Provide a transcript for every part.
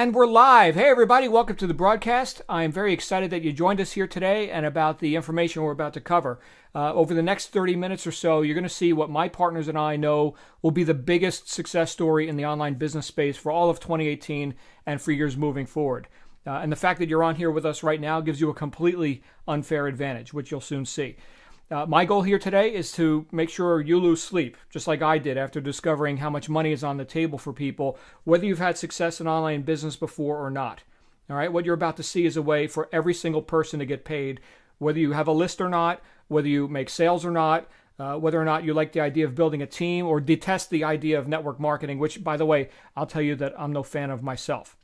And we're live. Hey, everybody. Welcome to the broadcast. I'm very excited that you joined us here today and about the information we're about to cover. Over the next 30 minutes or so, you're going to see what my partners and I know will be the biggest success story in the online business space for all of 2018 and for years moving forward. And the fact that you're on here with us right now gives you a completely unfair advantage, which you'll soon see. My goal here today is to make sure you lose sleep, just like I did after discovering how much money is on the table for people, whether you've had success in online business before or not. All right, what you're about to see is a way for every single person to get paid, whether you have a list or not, whether you make sales or not, whether or not you like the idea of building a team or detest the idea of network marketing, which, by the way, I'll tell you that I'm no fan of myself.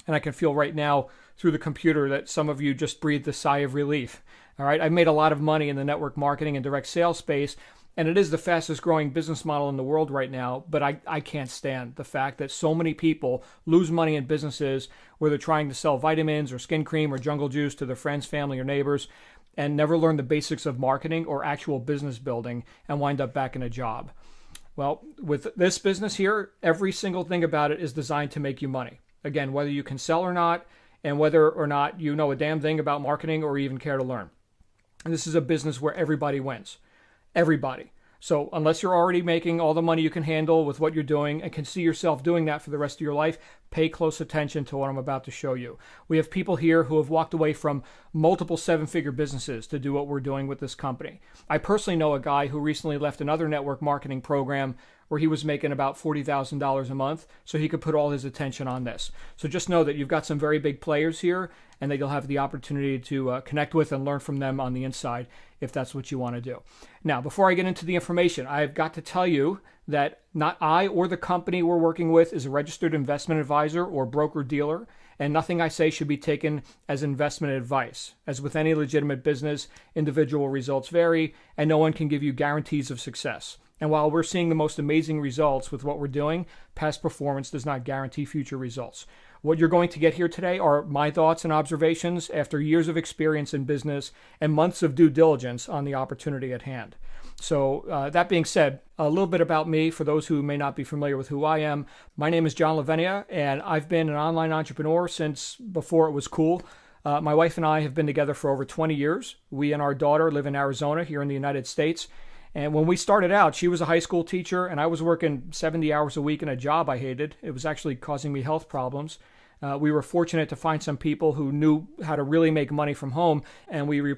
And I can feel right now through the computer that some of you just breathed a sigh of relief. All right, I've made a lot of money in the network marketing and direct sales space, and it is the fastest growing business model in the world right now, but I can't stand the fact that so many people lose money in businesses where they're trying to sell vitamins or skin cream or jungle juice to their friends, family, or neighbors and never learn the basics of marketing or actual business building and wind up back in a job. Well, with this business here, every single thing about it is designed to make you money. Again, whether you can sell or not, and whether or not you know a damn thing about marketing or even care to learn. And this is a business where everybody wins. Everybody. So unless you're already making all the money you can handle with what you're doing and can see yourself doing that for the rest of your life, pay close attention to what I'm about to show you. We have people here who have walked away from multiple seven-figure businesses to do what we're doing with this company. I personally know a guy who recently left another network marketing program where he was making about $40,000 a month so he could put all his attention on this. So just know that you've got some very big players here and that you'll have the opportunity to connect with and learn from them on the inside if that's what you want to do. Now, before I get into the information, I've got to tell you that not I or the company we're working with is a registered investment advisor or broker-dealer, and nothing I say should be taken as investment advice. As with any legitimate business, individual results vary, and no one can give you guarantees of success. And while we're seeing the most amazing results with what we're doing, past performance does not guarantee future results. What you're going to get here today are my thoughts and observations after years of experience in business and months of due diligence on the opportunity at hand. So that being said, a little bit about me for those who may not be familiar with who I am. My name is John Lavenia, and I've been an online entrepreneur since before it was cool. My wife and I have been together for over 20 years. We and our daughter live in Arizona here in the United States. And when we started out, she was a high school teacher, and I was working 70 hours a week in a job I hated. It was actually causing me health problems. We were fortunate to find some people who knew how to really make money from home, and we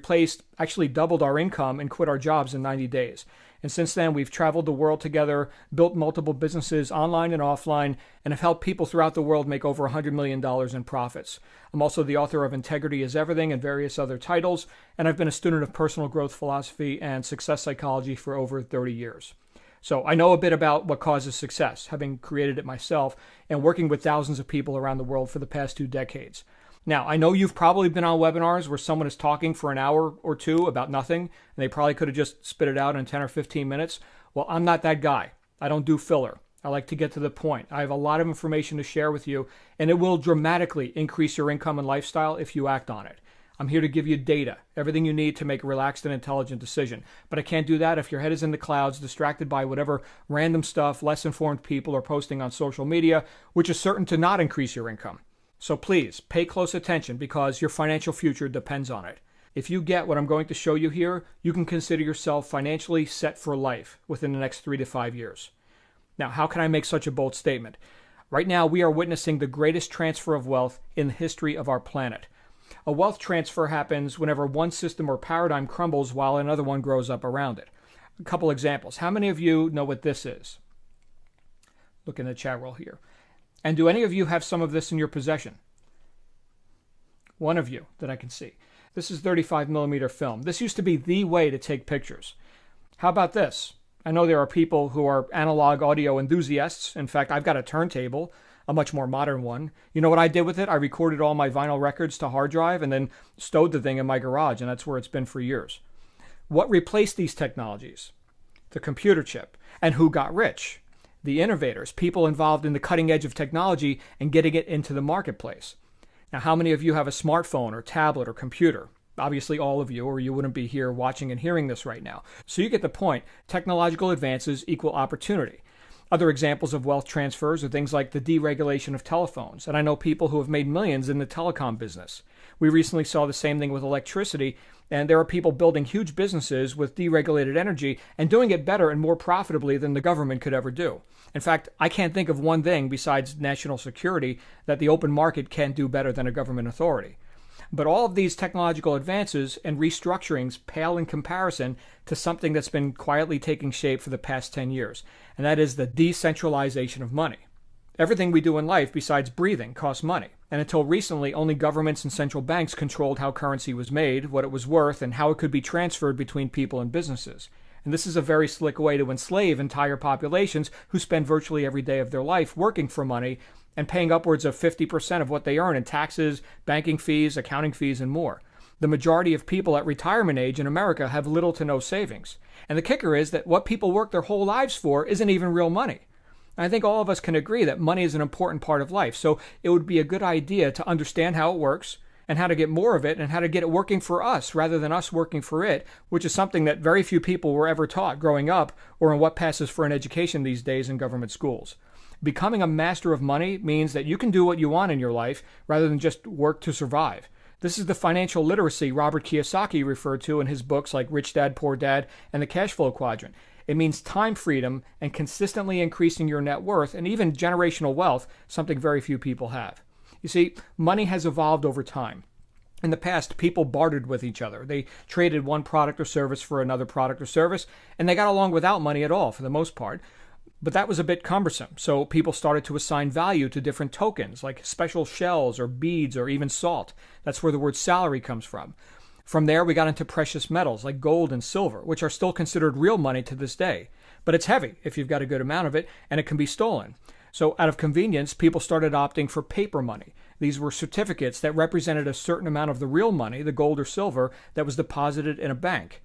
actually doubled our income and quit our jobs in 90 days. And since then, we've traveled the world together, built multiple businesses online and offline, and have helped people throughout the world make over $100 million in profits. I'm also the author of Integrity is Everything and various other titles, and I've been a student of personal growth philosophy and success psychology for over 30 years. So I know a bit about what causes success, having created it myself and working with thousands of people around the world for the past 2 decades. Now, I know you've probably been on webinars where someone is talking for an hour or two about nothing, and they probably could have just spit it out in 10 or 15 minutes. Well, I'm not that guy. I don't do filler. I like to get to the point. I have a lot of information to share with you, and it will dramatically increase your income and lifestyle if you act on it. I'm here to give you data, everything you need to make a relaxed and intelligent decision. But I can't do that if your head is in the clouds, distracted by whatever random stuff less informed people are posting on social media, which is certain to not increase your income. So please, pay close attention because your financial future depends on it. If you get what I'm going to show you here, you can consider yourself financially set for life within the next 3 to 5 years. Now, how can I make such a bold statement? Right now, we are witnessing the greatest transfer of wealth in the history of our planet. A wealth transfer happens whenever one system or paradigm crumbles while another one grows up around it. A couple examples. How many of you know what this is? Look in the chat roll here. And do any of you have some of this in your possession? One of you that I can see. This is 35 millimeter film. This used to be the way to take pictures. How about this? I know there are people who are analog audio enthusiasts. In fact, I've got a turntable, a much more modern one. You know what I did with it? I recorded all my vinyl records to hard drive and then stowed the thing in my garage, and that's where it's been for years. What replaced these technologies? The computer chip. And who got rich? The innovators, people involved in the cutting edge of technology and getting it into the marketplace. Now, how many of you have a smartphone or tablet or computer? Obviously all of you, or you wouldn't be here watching and hearing this right now. So you get the point. Technological advances equal opportunity. Other examples of wealth transfers are things like the deregulation of telephones, and I know people who have made millions in the telecom business. We recently saw the same thing with electricity, and there are people building huge businesses with deregulated energy and doing it better and more profitably than the government could ever do. In fact, I can't think of one thing besides national security that the open market can't do better than a government authority. But all of these technological advances and restructurings pale in comparison to something that's been quietly taking shape for the past 10 years, and that is the decentralization of money. Everything we do in life besides breathing costs money, and until recently only governments and central banks controlled how currency was made, what it was worth, and how it could be transferred between people and businesses. And this is a very slick way to enslave entire populations who spend virtually every day of their life working for money and paying upwards of 50% of what they earn in taxes, banking fees, accounting fees, and more. The majority of people at retirement age in America have little to no savings. And the kicker is that what people work their whole lives for isn't even real money. I think all of us can agree that money is an important part of life, so it would be a good idea to understand how it works and how to get more of it and how to get it working for us rather than us working for it, which is something that very few people were ever taught growing up or in what passes for an education these days in government schools. Becoming a master of money means that you can do what you want in your life rather than just work to survive. This is the financial literacy Robert Kiyosaki referred to in his books like Rich Dad, Poor Dad and the Cash Flow Quadrant. It means time freedom and consistently increasing your net worth and even generational wealth, something very few people have. You see, money has evolved over time. In the past, people bartered with each other. They traded one product or service for another product or service, and they got along without money at all for the most part. But that was a bit cumbersome, so people started to assign value to different tokens, like special shells or beads or even salt. That's where the word salary comes from. From there, we got into precious metals like gold and silver, which are still considered real money to this day. But it's heavy if you've got a good amount of it, and it can be stolen. So out of convenience, people started opting for paper money. These were certificates that represented a certain amount of the real money, the gold or silver, that was deposited in a bank.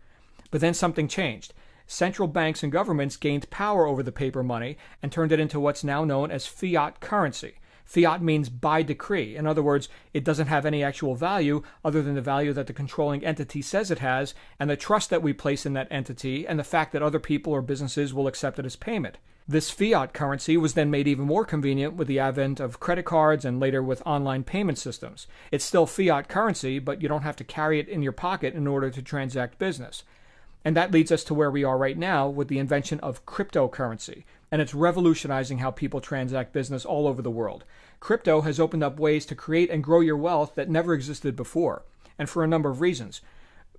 But then something changed. Central banks and governments gained power over the paper money and turned it into what's now known as fiat currency. Fiat means by decree. In other words, it doesn't have any actual value other than the value that the controlling entity says it has and the trust that we place in that entity and the fact that other people or businesses will accept it as payment. This fiat currency was then made even more convenient with the advent of credit cards and later with online payment systems. It's still fiat currency, but you don't have to carry it in your pocket in order to transact business. And that leads us to where we are right now with the invention of cryptocurrency. And it's revolutionizing how people transact business all over the world. Crypto has opened up ways to create and grow your wealth that never existed before, and for a number of reasons.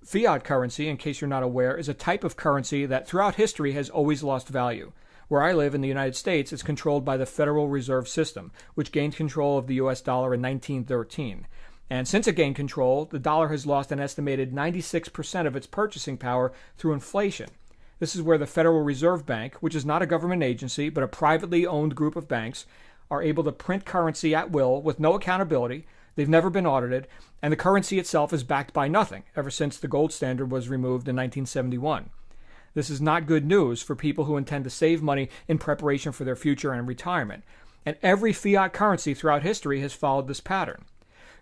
Fiat currency, in case you're not aware, is a type of currency that throughout history has always lost value. Where I live in the United States, it's controlled by the Federal Reserve System, which gained control of the US dollar in 1913. And since it gained control, the dollar has lost an estimated 96% of its purchasing power through inflation. This is where the Federal Reserve Bank, which is not a government agency but a privately owned group of banks, are able to print currency at will with no accountability. They've never been audited, and the currency itself is backed by nothing ever since the gold standard was removed in 1971. This is not good news for people who intend to save money in preparation for their future and retirement. And every fiat currency throughout history has followed this pattern.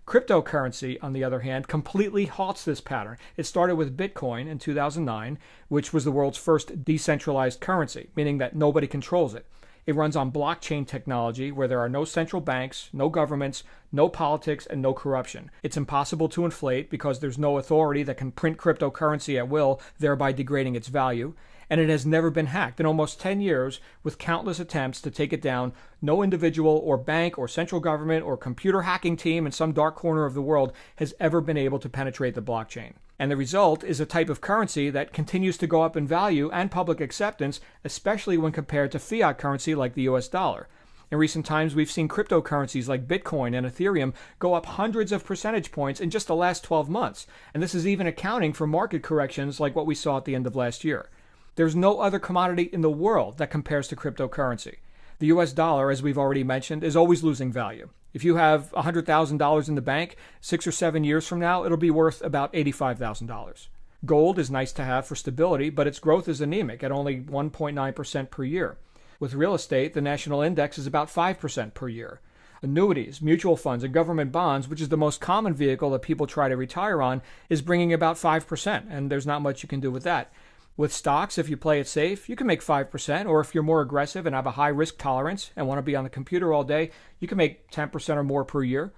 Cryptocurrency, on the other hand, completely halts this pattern. It started with Bitcoin in 2009, which was the world's first decentralized currency, meaning that nobody controls it. It runs on blockchain technology where there are no central banks, no governments, no politics, and no corruption. It's impossible to inflate because there's no authority that can print cryptocurrency at will, thereby degrading its value. And it has never been hacked. In almost 10 years, with countless attempts to take it down, no individual or bank or central government or computer hacking team in some dark corner of the world has ever been able to penetrate the blockchain. And the result is a type of currency that continues to go up in value and public acceptance, especially when compared to fiat currency like the US dollar. In recent times, we've seen cryptocurrencies like Bitcoin and Ethereum go up hundreds of percentage points in just the last 12 months. And this is even accounting for market corrections like what we saw at the end of last year. There's no other commodity in the world that compares to cryptocurrency. The US dollar, as we've already mentioned, is always losing value. If you have $100,000 in the bank, 6 or 7 years from now, it'll be worth about $85,000. Gold is nice to have for stability, but its growth is anemic at only 1.9% per year. With real estate, the national index is about 5% per year. Annuities, mutual funds, and government bonds, which is the most common vehicle that people try to retire on, is bringing about 5%, and there's not much you can do with that. With stocks, if you play it safe, you can make 5%, or if you're more aggressive and have a high risk tolerance and want to be on the computer all day, you can make 10% or more per year.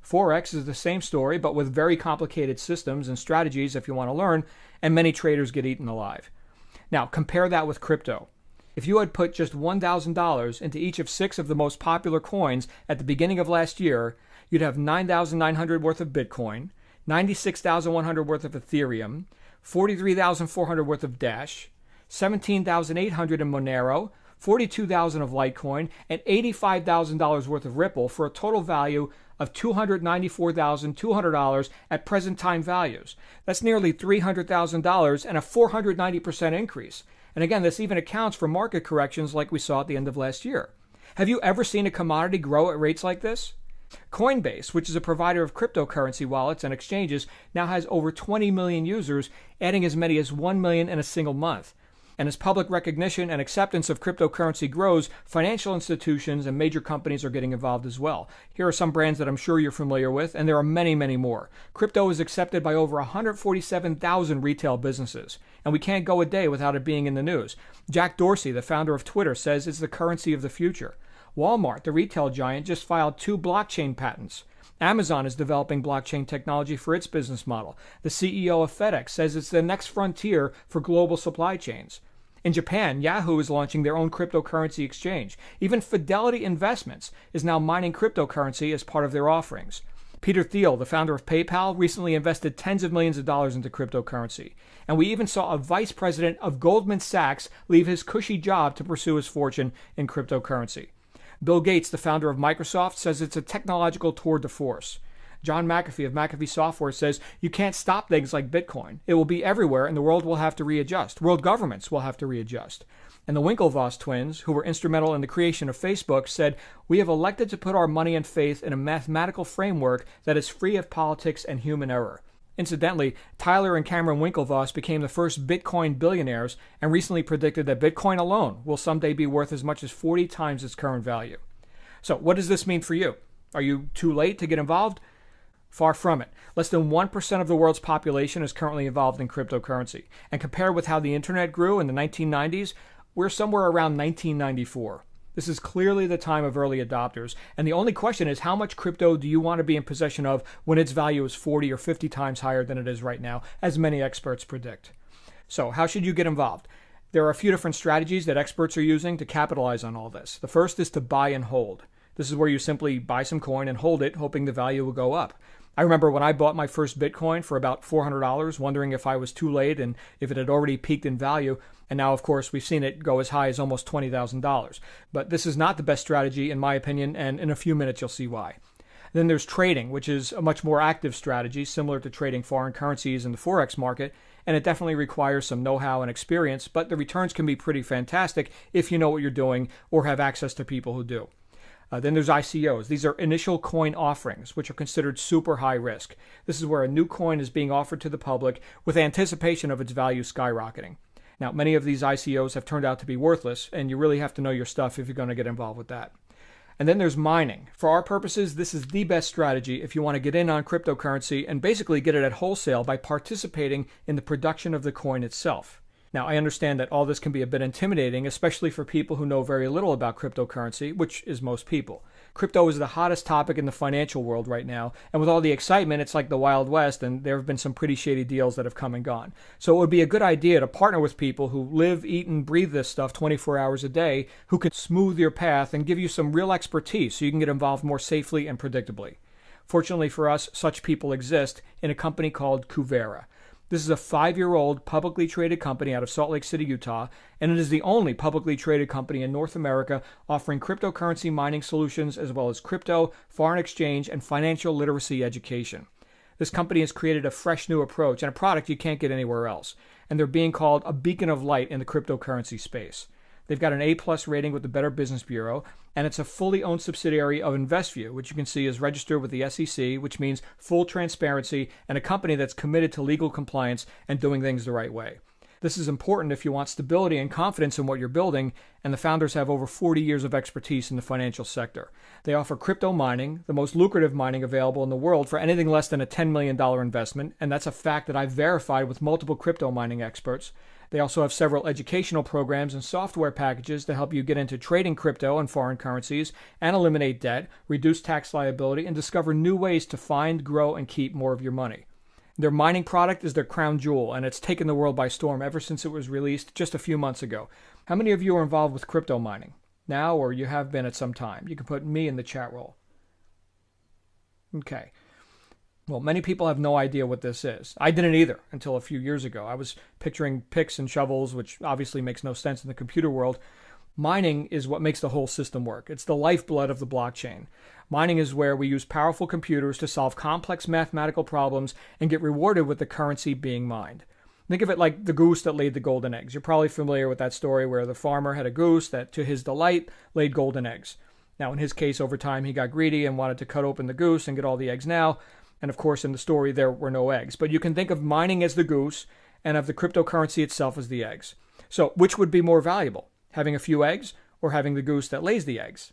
Forex is the same story, but with very complicated systems and strategies if you want to learn, and many traders get eaten alive. Now, compare that with crypto. If you had put just $1,000 into each of 6 of the most popular coins at the beginning of last year, you'd have $9,900 worth of Bitcoin, $96,100 worth of Ethereum, $43,400 worth of Dash, $17,800 in Monero, $42,000 of Litecoin, and $85,000 worth of Ripple, for a total value of $294,200 at present time values. That's nearly $300,000 and a 490% increase. And again, this even accounts for market corrections like we saw at the end of last year. Have you ever seen a commodity grow at rates like this? Coinbase, which is a provider of cryptocurrency wallets and exchanges, now has over 20 million users, adding as many as 1 million in a single month. And as public recognition and acceptance of cryptocurrency grows, financial institutions and major companies are getting involved as well. Here are some brands that I'm sure you're familiar with, and there are many, many more. Crypto is accepted by over 147,000 retail businesses, and we can't go a day without it being in the news. Jack Dorsey, the founder of Twitter, says it's the currency of the future. Walmart, the retail giant, just filed 2 blockchain patents. Amazon is developing blockchain technology for its business model. The CEO of FedEx says it's the next frontier for global supply chains. In Japan, Yahoo is launching their own cryptocurrency exchange. Even Fidelity Investments is now mining cryptocurrency as part of their offerings. Peter Thiel, the founder of PayPal, recently invested tens of millions of dollars into cryptocurrency. And we even saw a vice president of Goldman Sachs leave his cushy job to pursue his fortune in cryptocurrency. Bill Gates, the founder of Microsoft, says it's a technological tour de force. John McAfee of McAfee Software says you can't stop things like Bitcoin. It will be everywhere and the world will have to readjust. World governments will have to readjust. And the Winklevoss twins, who were instrumental in the creation of Facebook, said, "We have elected to put our money and faith in a mathematical framework that is free of politics and human error." Incidentally, Tyler and Cameron Winklevoss became the first Bitcoin billionaires and recently predicted that Bitcoin alone will someday be worth as much as 40 times its current value. So what does this mean for you? Are you too late to get involved? Far from it. Less than 1% of the world's population is currently involved in cryptocurrency. And compared with how the internet grew in the 1990s, we're somewhere around 1994. This is clearly the time of early adopters, and the only question is how much crypto do you want to be in possession of when its value is 40 or 50 times higher than it is right now, as many experts predict. So how should you get involved? There are a few different strategies that experts are using to capitalize on all this. The first is to buy and hold. This is where you simply buy some coin and hold it, hoping the value will go up. I remember when I bought my first Bitcoin for about $400, wondering if I was too late and if it had already peaked in value. And now, of course, we've seen it go as high as almost $20,000. But this is not the best strategy, in my opinion, and in a few minutes you'll see why. Then there's trading, which is a much more active strategy, similar to trading foreign currencies in the Forex market, and it definitely requires some know-how and experience, but the returns can be pretty fantastic if you know what you're doing or have access to people who do. Then there's ICOs. These are initial coin offerings, which are considered super high risk. This is where a new coin is being offered to the public with anticipation of its value skyrocketing. Now, many of these ICOs have turned out to be worthless, and you really have to know your stuff if you're going to get involved with that. And then there's mining. For our purposes, this is the best strategy if you want to get in on cryptocurrency and basically get it at wholesale by participating in the production of the coin itself. Now, I understand that all this can be a bit intimidating, especially for people who know very little about cryptocurrency, which is most people. Crypto is the hottest topic in the financial world right now, and with all the excitement, it's like the Wild West, and there have been some pretty shady deals that have come and gone. So it would be a good idea to partner with people who live, eat, and breathe this stuff 24 hours a day, who can smooth your path and give you some real expertise so you can get involved more safely and predictably. Fortunately for us, such people exist in a company called Kuvera. This is a 5-year-old publicly traded company out of Salt Lake City, Utah, and it is the only publicly traded company in North America offering cryptocurrency mining solutions as well as crypto, foreign exchange, and financial literacy education. This company has created a fresh new approach and a product you can't get anywhere else, and they're being called a beacon of light in the cryptocurrency space. They've got an A+ rating with the Better Business Bureau, and it's a fully owned subsidiary of InvestView, which you can see is registered with the SEC, which means full transparency and a company that's committed to legal compliance and doing things the right way. This is important if you want stability and confidence in what you're building, and the founders have over 40 years of expertise in the financial sector. They offer crypto mining, the most lucrative mining available in the world, for anything less than a $10 million investment, and that's a fact that I've verified with multiple crypto mining experts. They also have several educational programs and software packages to help you get into trading crypto and foreign currencies and eliminate debt, reduce tax liability, and discover new ways to find, grow, and keep more of your money. Their mining product is their crown jewel, and it's taken the world by storm ever since it was released just a few months ago. How many of you are involved with crypto mining now, or you have been at some time? You can put me in the chat roll. Okay. Well, many people have no idea what this is. I didn't either until a few years ago. I was picturing picks and shovels, which obviously makes no sense in the computer world. Mining is what makes the whole system work. It's the lifeblood of the blockchain. Mining is where we use powerful computers to solve complex mathematical problems and get rewarded with the currency being mined. Think of it like the goose that laid the golden eggs. You're probably familiar with that story where the farmer had a goose that, to his delight, laid golden eggs. Now, in his case, over time, he got greedy and wanted to cut open the goose and get all the eggs now. And of course, in the story, there were no eggs. But you can think of mining as the goose and of the cryptocurrency itself as the eggs. So which would be more valuable, having a few eggs or having the goose that lays the eggs?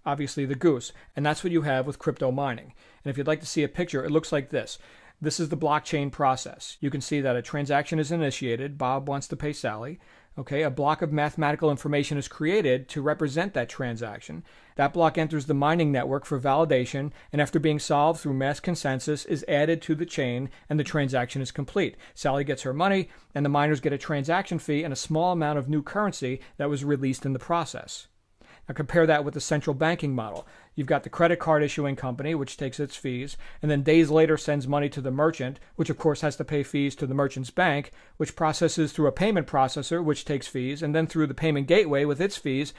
Obviously, the goose. And that's what you have with crypto mining. And if you'd like to see a picture, it looks like this. This is the blockchain process. You can see that a transaction is initiated. Bob wants to pay Sally. Okay, a block of mathematical information is created to represent that transaction. That block enters the mining network for validation, and after being solved through mass consensus, is added to the chain, and the transaction is complete. Sally gets her money, and the miners get a transaction fee and a small amount of new currency that was released in the process. Now compare that with the central banking model. You've got the credit card issuing company, which takes its fees, and then days later sends money to the merchant, which of course has to pay fees to the merchant's bank, which processes through a payment processor, which takes fees, and then through the payment gateway with its fees.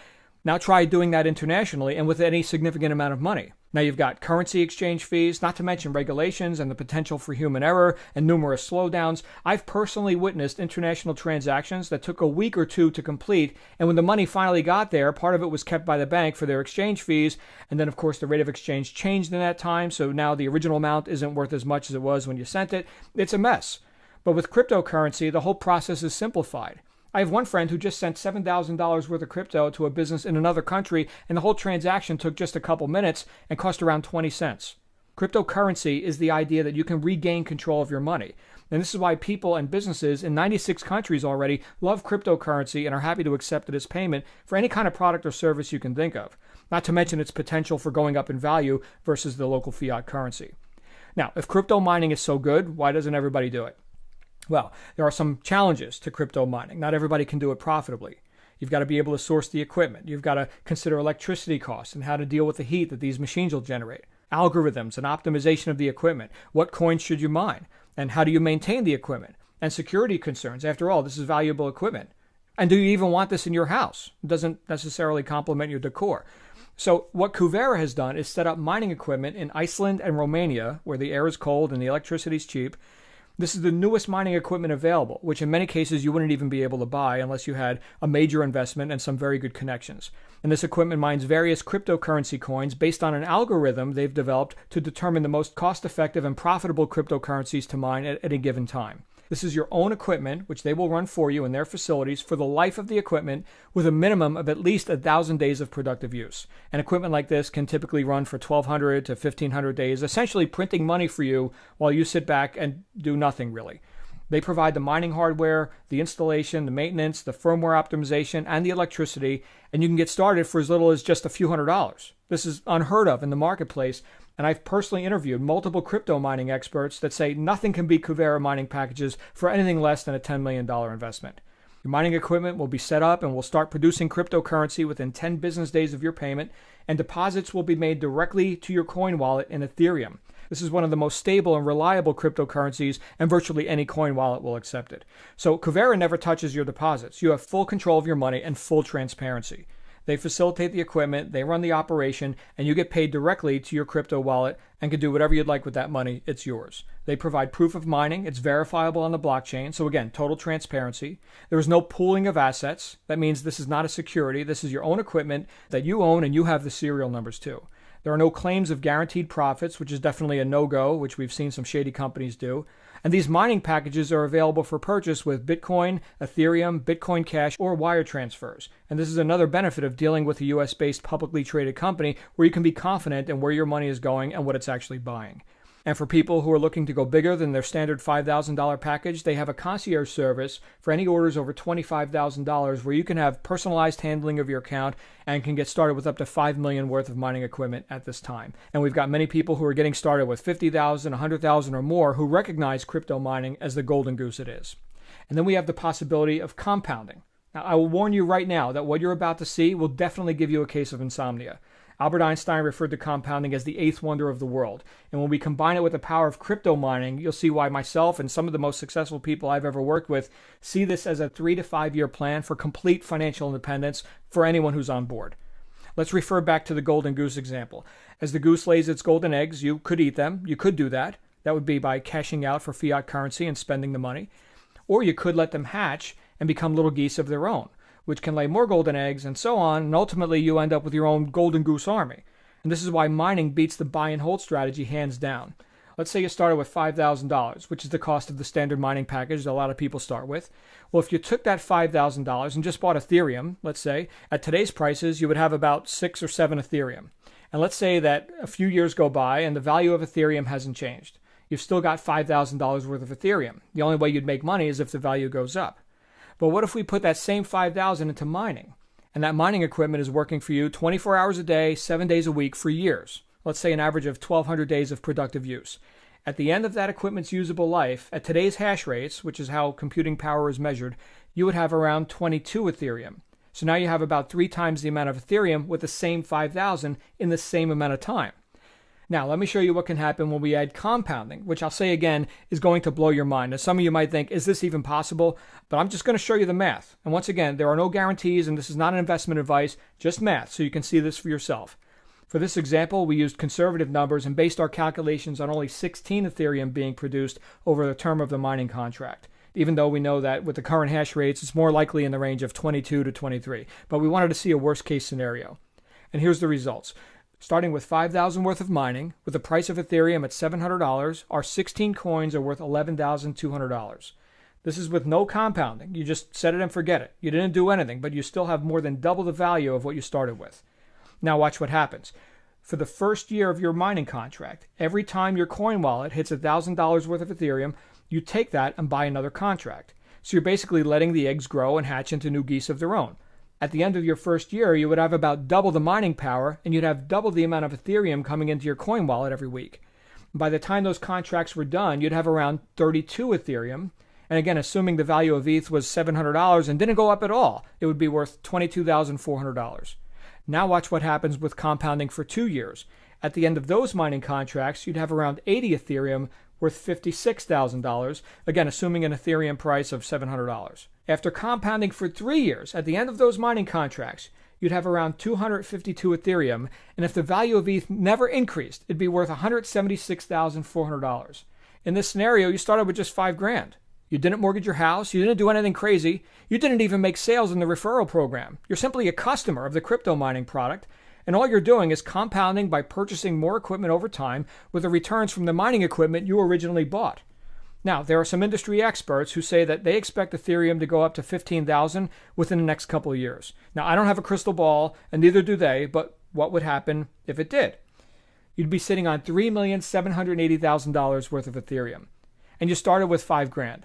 Now try doing that internationally and with any significant amount of money. Now you've got currency exchange fees, not to mention regulations and the potential for human error and numerous slowdowns. I've personally witnessed international transactions that took a week or two to complete, and when the money finally got there, part of it was kept by the bank for their exchange fees, and then of course the rate of exchange changed in that time, so now the original amount isn't worth as much as it was when you sent it. It's a mess. But with cryptocurrency, the whole process is simplified. I have one friend who just sent $7,000 worth of crypto to a business in another country, and the whole transaction took just a couple minutes and cost around 20 cents. Cryptocurrency is the idea that you can regain control of your money. And this is why people and businesses in 96 countries already love cryptocurrency and are happy to accept it as payment for any kind of product or service you can think of, not to mention its potential for going up in value versus the local fiat currency. Now, if crypto mining is so good, why doesn't everybody do it? Well, there are some challenges to crypto mining. Not everybody can do it profitably. You've got to be able to source the equipment. You've got to consider electricity costs and how to deal with the heat that these machines will generate. Algorithms and optimization of the equipment. What coins should you mine? And how do you maintain the equipment? And security concerns. After all, this is valuable equipment. And do you even want this in your house? It doesn't necessarily complement your decor. So what Kuvera has done is set up mining equipment in Iceland and Romania, where the air is cold and the electricity is cheap. This is the newest mining equipment available, which in many cases you wouldn't even be able to buy unless you had a major investment and some very good connections. And this equipment mines various cryptocurrency coins based on an algorithm they've developed to determine the most cost-effective and profitable cryptocurrencies to mine at any given time. This is your own equipment, which they will run for you in their facilities for the life of the equipment with a minimum of at least 1,000 days of productive use. An equipment like this can typically run for 1,200 to 1,500 days, essentially printing money for you while you sit back and do nothing really. They provide the mining hardware, the installation, the maintenance, the firmware optimization, and the electricity, and you can get started for as little as just a few $100s. This is unheard of in the marketplace, and I've personally interviewed multiple crypto mining experts that say nothing can beat Kuvera mining packages for anything less than a $10 million investment. Your mining equipment will be set up and will start producing cryptocurrency within 10 business days of your payment, and deposits will be made directly to your coin wallet in Ethereum. This is one of the most stable and reliable cryptocurrencies, and virtually any coin wallet will accept it. So Kuvera never touches your deposits. You have full control of your money and full transparency. They facilitate the equipment, they run the operation, and you get paid directly to your crypto wallet and can do whatever you'd like with that money. It's yours. They provide proof of mining. It's verifiable on the blockchain. So again, total transparency. There is no pooling of assets. That means this is not a security. This is your own equipment that you own, and you have the serial numbers too. There are no claims of guaranteed profits, which is definitely a no-go, which we've seen some shady companies do. And these mining packages are available for purchase with Bitcoin, Ethereum, Bitcoin Cash, or wire transfers. And this is another benefit of dealing with a US-based publicly traded company where you can be confident in where your money is going and what it's actually buying. And for people who are looking to go bigger than their standard $5,000 package, they have a concierge service for any orders over $25,000 where you can have personalized handling of your account and can get started with up to $5 million worth of mining equipment at this time. And we've got many people who are getting started with $50,000, $100,000 or more who recognize crypto mining as the golden goose it is. And then we have the possibility of compounding. Now, I will warn you right now that what you're about to see will definitely give you a case of insomnia. Albert Einstein referred to compounding as the eighth wonder of the world. And when we combine it with the power of crypto mining, you'll see why myself and some of the most successful people I've ever worked with see this as a 3 to 5 year plan for complete financial independence for anyone who's on board. Let's refer back to the golden goose example. As the goose lays its golden eggs, you could eat them. You could do that. That would be by cashing out for fiat currency and spending the money. Or you could let them hatch and become little geese of their own, which can lay more golden eggs and so on, and ultimately you end up with your own golden goose army. And this is why mining beats the buy and hold strategy hands down. Let's say you started with $5,000, which is the cost of the standard mining package that a lot of people start with. Well, if you took that $5,000 and just bought Ethereum, let's say, at today's prices, you would have about 6 or 7 Ethereum. And let's say that a few years go by and the value of Ethereum hasn't changed. You've still got $5,000 worth of Ethereum. The only way you'd make money is if the value goes up. But what if we put that same $5,000 into mining? And that mining equipment is working for you 24 hours a day, 7 days a week for years. Let's say an average of 1,200 days of productive use. At the end of that equipment's usable life, at today's hash rates, which is how computing power is measured, you would have around 22 Ethereum. So now you have about 3 times the amount of Ethereum with the same 5,000 in the same amount of time. Now, let me show you what can happen when we add compounding, which I'll say again is going to blow your mind. Now, some of you might think, is this even possible? But I'm just going to show you the math. And once again, there are no guarantees, and this is not an investment advice, just math, so you can see this for yourself. For this example, we used conservative numbers and based our calculations on only 16 Ethereum being produced over the term of the mining contract, even though we know that with the current hash rates, it's more likely in the range of 22 to 23. But we wanted to see a worst-case scenario. And here's the results. Starting with 5,000 worth of mining, with the price of Ethereum at $700, our 16 coins are worth $11,200. This is with no compounding. You just set it and forget it. You didn't do anything, but you still have more than double the value of what you started with. Now watch what happens. For the first year of your mining contract, every time your coin wallet hits $1,000 worth of Ethereum, you take that and buy another contract. So you're basically letting the eggs grow and hatch into new geese of their own. At the end of your first year, you would have about double the mining power, and you'd have double the amount of Ethereum coming into your coin wallet every week. By the time those contracts were done, you'd have around 32 Ethereum. And again, assuming the value of ETH was $700 and didn't go up at all, it would be worth $22,400. Now watch what happens with compounding for 2 years. At the end of those mining contracts, you'd have around 80 Ethereum worth $56,000, again, assuming an Ethereum price of $700. After compounding for 3 years, at the end of those mining contracts, you'd have around 252 Ethereum, and if the value of ETH never increased, it'd be worth $176,400. In this scenario, you started with just $5,000. You didn't mortgage your house, you didn't do anything crazy, you didn't even make sales in the referral program. You're simply a customer of the crypto mining product, and all you're doing is compounding by purchasing more equipment over time with the returns from the mining equipment you originally bought. Now, there are some industry experts who say that they expect Ethereum to go up to 15,000 within the next couple of years. Now, I don't have a crystal ball, and neither do they, but what would happen if it did? You'd be sitting on $3,780,000 worth of Ethereum, and you started with $5,000.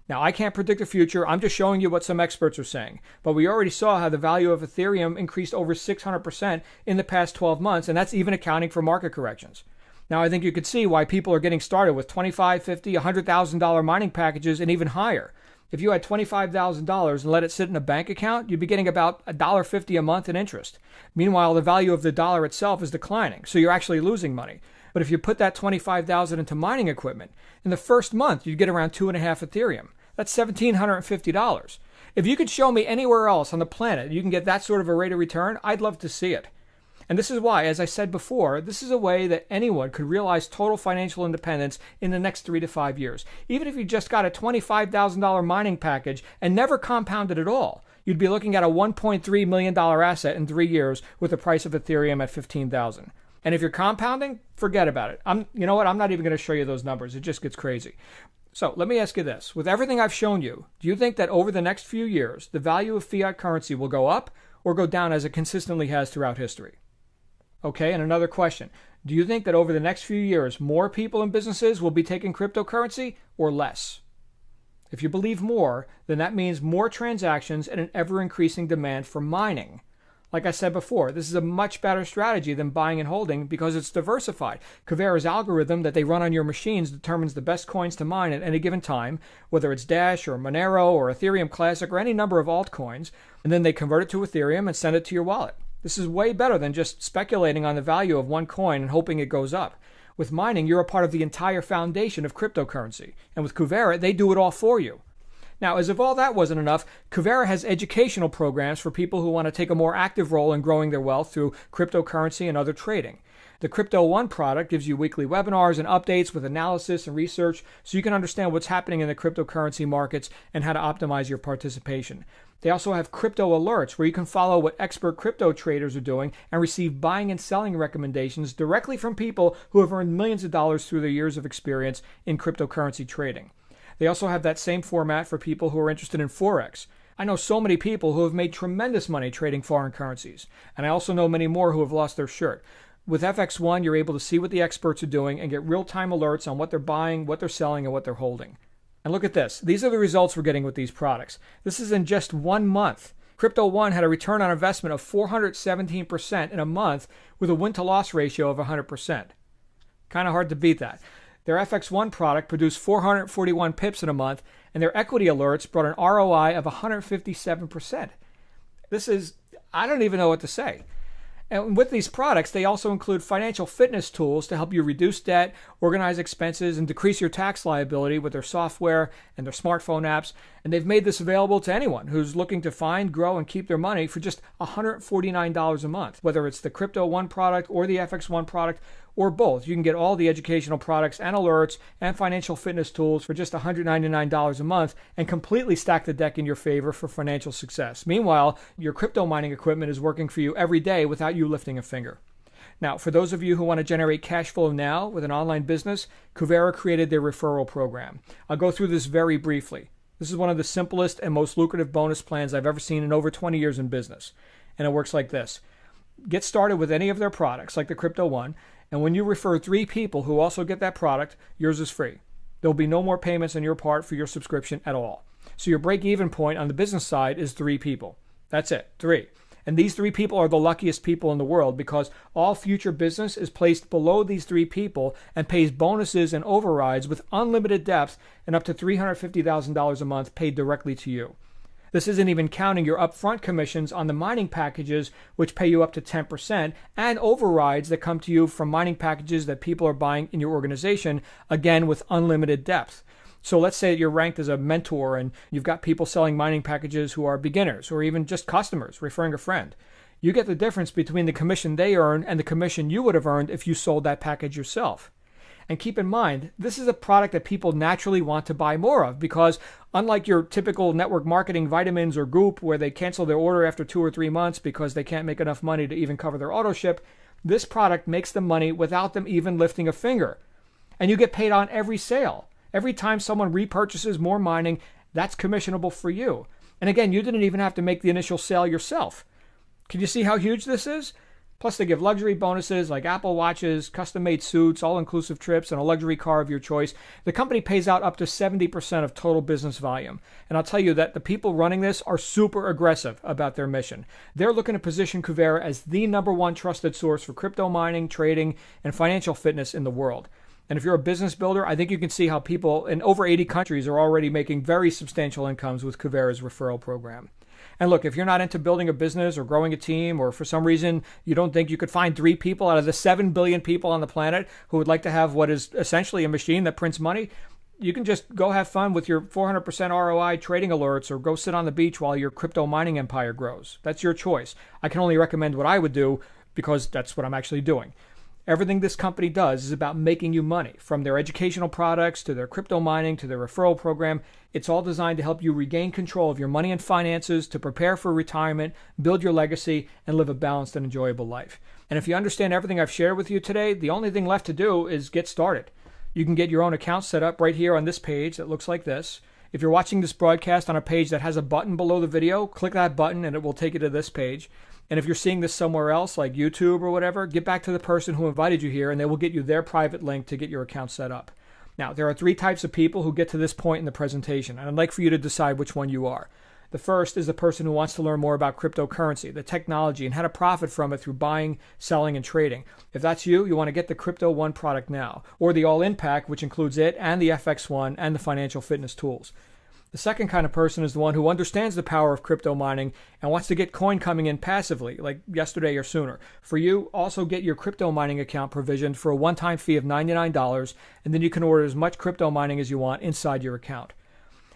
Now, I can't predict the future. I'm just showing you what some experts are saying. But we already saw how the value of Ethereum increased over 600% in the past 12 months, and that's even accounting for market corrections. Now, I think you could see why people are getting started with $25,000, $50,000, $100,000 mining packages and even higher. If you had $25,000 and let it sit in a bank account, you'd be getting about $1.50 a month in interest. Meanwhile, the value of the dollar itself is declining, so you're actually losing money. But if you put that $25,000 into mining equipment, in the first month, you'd get around 2.5 Ethereum. That's $1,750. If you could show me anywhere else on the planet you can get that sort of a rate of return, I'd love to see it. And this is why, as I said before, this is a way that anyone could realize total financial independence in the next 3 to 5 years. Even if you just got a $25,000 mining package and never compounded at all, you'd be looking at a $1.3 million asset in 3 years with the price of Ethereum at $15,000. And if you're compounding, forget about it. You know what? I'm not even going to show you those numbers. It just gets crazy. So let me ask you this. With everything I've shown you, do you think that over the next few years, the value of fiat currency will go up or go down as it consistently has throughout history? Okay, and another question. Do you think that over the next few years, more people and businesses will be taking cryptocurrency or less? If you believe more, then that means more transactions and an ever-increasing demand for mining. Like I said before, this is a much better strategy than buying and holding because it's diversified. Kuvera's algorithm that they run on your machines determines the best coins to mine at any given time, whether it's Dash or Monero or Ethereum Classic or any number of altcoins, and then they convert it to Ethereum and send it to your wallet. This is way better than just speculating on the value of one coin and hoping it goes up. With mining, you're a part of the entire foundation of cryptocurrency, and with Kuvera, they do it all for you. Now, as if all that wasn't enough, Kuvera has educational programs for people who want to take a more active role in growing their wealth through cryptocurrency and other trading. The Crypto One product gives you weekly webinars and updates with analysis and research so you can understand what's happening in the cryptocurrency markets and how to optimize your participation. They also have crypto alerts where you can follow what expert crypto traders are doing and receive buying and selling recommendations directly from people who have earned millions of dollars through their years of experience in cryptocurrency trading. They also have that same format for people who are interested in Forex. I know so many people who have made tremendous money trading foreign currencies, and I also know many more who have lost their shirt. With FX1, you're able to see what the experts are doing and get real-time alerts on what they're buying, what they're selling, and what they're holding. And look at this. These are the results we're getting with these products. This is in just 1 month. Crypto One had a return on investment of 417% in a month with a win-to-loss ratio of 100%. Kind of hard to beat that. Their FX1 product produced 441 pips in a month, and their equity alerts brought an ROI of 157%. I don't even know what to say. And with these products, they also include financial fitness tools to help you reduce debt, organize expenses, and decrease your tax liability with their software and their smartphone apps. And they've made this available to anyone who's looking to find, grow, and keep their money for just $149 a month. Whether it's the Crypto One product or the FX1 product or both, you can get all the educational products and alerts and financial fitness tools for just $199 a month and completely stack the deck in your favor for financial success. Meanwhile, your crypto mining equipment is working for you every day without you lifting a finger. Now, for those of you who want to generate cash flow now with an online business, Kuvera created their referral program. I'll go through this very briefly. This is one of the simplest and most lucrative bonus plans I've ever seen in over 20 years in business. And it works like this. Get started with any of their products, like the Crypto One, and when you refer 3 people who also get that product, yours is free. There'll be no more payments on your part for your subscription at all. So your break-even point on the business side is 3 people. That's it, 3. And these 3 people are the luckiest people in the world because all future business is placed below these 3 people and pays bonuses and overrides with unlimited depth and up to $350,000 a month paid directly to you. This isn't even counting your upfront commissions on the mining packages, which pay you up to 10%, and overrides that come to you from mining packages that people are buying in your organization, again with unlimited depth. So let's say you're ranked as a mentor and you've got people selling mining packages who are beginners or even just customers referring a friend. You get the difference between the commission they earn and the commission you would have earned if you sold that package yourself. And keep in mind, this is a product that people naturally want to buy more of because unlike your typical network marketing vitamins or Goop where they cancel their order after 2 or 3 months because they can't make enough money to even cover their auto ship, this product makes them money without them even lifting a finger. And you get paid on every sale. Every time someone repurchases more mining, that's commissionable for you. And again, you didn't even have to make the initial sale yourself. Can you see how huge this is? Plus, they give luxury bonuses like Apple Watches, custom-made suits, all-inclusive trips, and a luxury car of your choice. The company pays out up to 70% of total business volume. And I'll tell you that the people running this are super aggressive about their mission. They're looking to position Kuvera as the #1 trusted source for crypto mining, trading, and financial fitness in the world. And if you're a business builder, I think you can see how people in over 80 countries are already making very substantial incomes with Kuvera's referral program. And look, if you're not into building a business or growing a team, or for some reason you don't think you could find 3 people out of the 7 billion people on the planet who would like to have what is essentially a machine that prints money, you can just go have fun with your 400% ROI trading alerts or go sit on the beach while your crypto mining empire grows. That's your choice. I can only recommend what I would do because that's what I'm actually doing. Everything this company does is about making you money, from their educational products to their crypto mining to their referral program. It's all designed to help you regain control of your money and finances, to prepare for retirement, build your legacy, and live a balanced and enjoyable life. And if you understand everything I've shared with you today, the only thing left to do is get started. You can get your own account set up right here on this page that looks like this. If you're watching this broadcast on a page that has a button below the video, click that button and it will take you to this page. And if you're seeing this somewhere else, like YouTube or whatever, get back to the person who invited you here and they will get you their private link to get your account set up. Now, there are 3 types of people who get to this point in the presentation, and I'd like for you to decide which one you are. The first is the person who wants to learn more about cryptocurrency, the technology, and how to profit from it through buying, selling, and trading. If that's you, you want to get the Crypto One product now, or the All-In Pack, which includes it and the FX One and the financial fitness tools. The second kind of person is the one who understands the power of crypto mining and wants to get coin coming in passively, like yesterday or sooner. For you, also get your crypto mining account provisioned for a one-time fee of $99, and then you can order as much crypto mining as you want inside your account.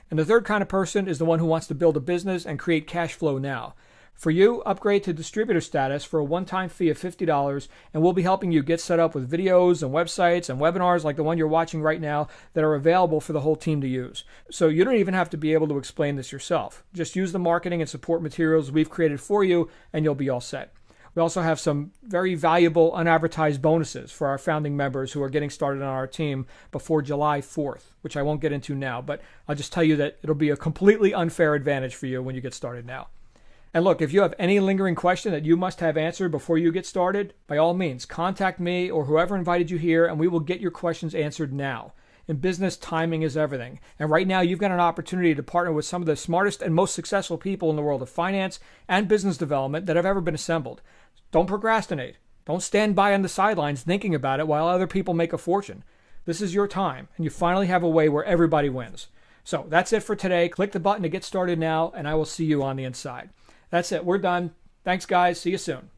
And the third kind of person is the one who wants to build a business and create cash flow now. For you, upgrade to distributor status for a one-time fee of $50, and we'll be helping you get set up with videos and websites and webinars like the one you're watching right now that are available for the whole team to use. So you don't even have to be able to explain this yourself. Just use the marketing and support materials we've created for you, and you'll be all set. We also have some very valuable unadvertised bonuses for our founding members who are getting started on our team before July 4th, which I won't get into now, but I'll just tell you that it'll be a completely unfair advantage for you when you get started now. And look, if you have any lingering question that you must have answered before you get started, by all means, contact me or whoever invited you here, and we will get your questions answered now. In business, timing is everything. And right now, you've got an opportunity to partner with some of the smartest and most successful people in the world of finance and business development that have ever been assembled. Don't procrastinate. Don't stand by on the sidelines thinking about it while other people make a fortune. This is your time, and you finally have a way where everybody wins. So that's it for today. Click the button to get started now, and I will see you on the inside. That's it. We're done. Thanks, guys. See you soon.